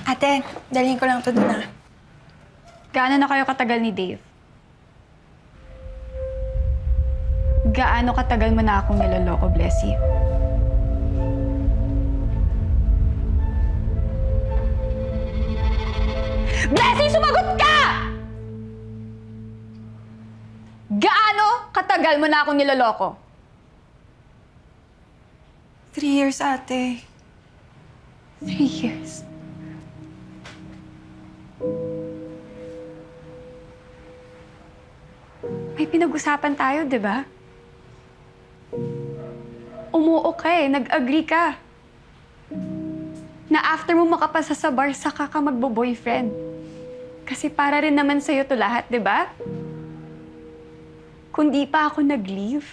Ate, dalhin ko lang ito doon, ah. Gaano na kayo katagal ni Dave? Gaano katagal mo na akong niloloko, Blessy? Blessy, sumagot ka! Gaano katagal mo na akong niloloko? 3 years, ate. 3 years. May pinag-usapan tayo, di ba? Umuo ka eh, nag-agree ka. Na after mo makapasa sa bar, saka ka magbo-boyfriend. Kasi para rin naman sa'yo to lahat, di ba? Kung di pa ako nag-leave,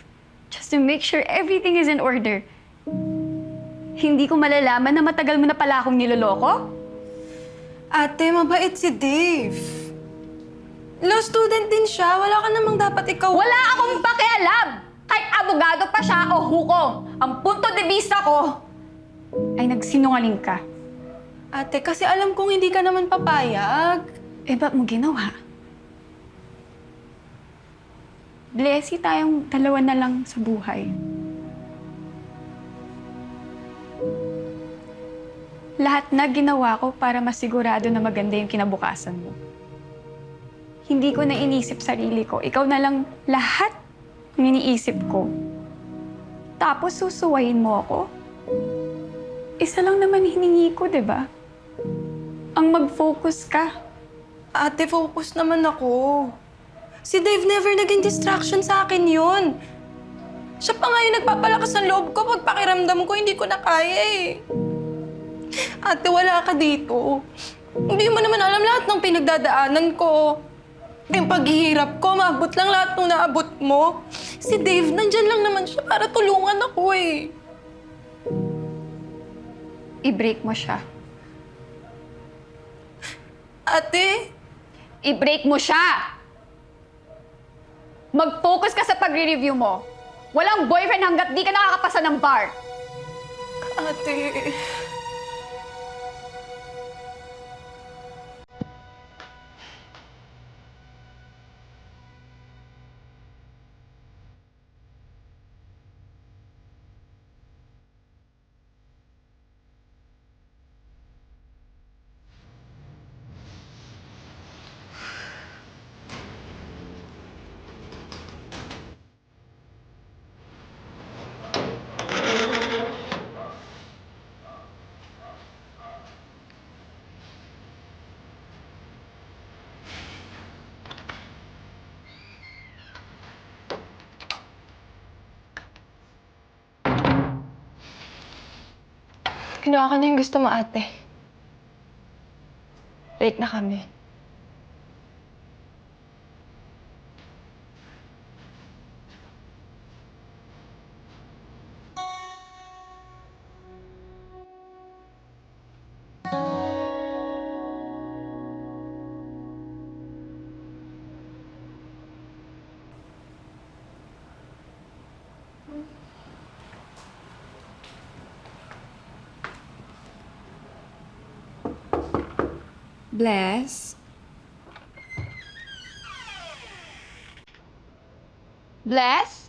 just to make sure everything is in order, hindi ko malalaman na matagal mo na pala akong niloloko? Ate, mabait si Dave. Law student din siya. Wala ka namang dapat ikaw... Wala akong pakialam! Kahit abogado pa siya o hukom. Ang punto de vista ko ay nagsinungaling ka. Ate, kasi alam kong hindi ka naman papayag. Eh, ba't mo ginawa? Blessy, tayong dalawa na lang sa buhay. Lahat na ginawa ko para masigurado na maganda yung kinabukasan mo. Hindi ko na inisip sarili ko. Ikaw na lang lahat ng iniisip ko. Tapos susuwayin mo ako? Isa lang naman hiningi ko, di ba? Ang mag-focus ka. Ate, focus naman ako. Si Dave never naging distraction sa akin yun. Siya pa nga yung nagpapalakas ng loob ko pag pakiramdam ko, hindi ko na kaya eh. Ate, wala ka dito. Hindi mo naman alam lahat ng pinagdadaanan ko. Yung paghihirap ko, maabot lang lahat ng naabot mo. Si Dave, nandyan lang naman siya para tulungan ako eh. I-break mo siya. Ate? I-break mo siya! Mag-focus ka sa pagre-review mo. Walang boyfriend hanggat di ka nakakapasa ng bar. Ate... Kinuha ko na yung gusto mo, ate. Break na kami. Bless? Bless?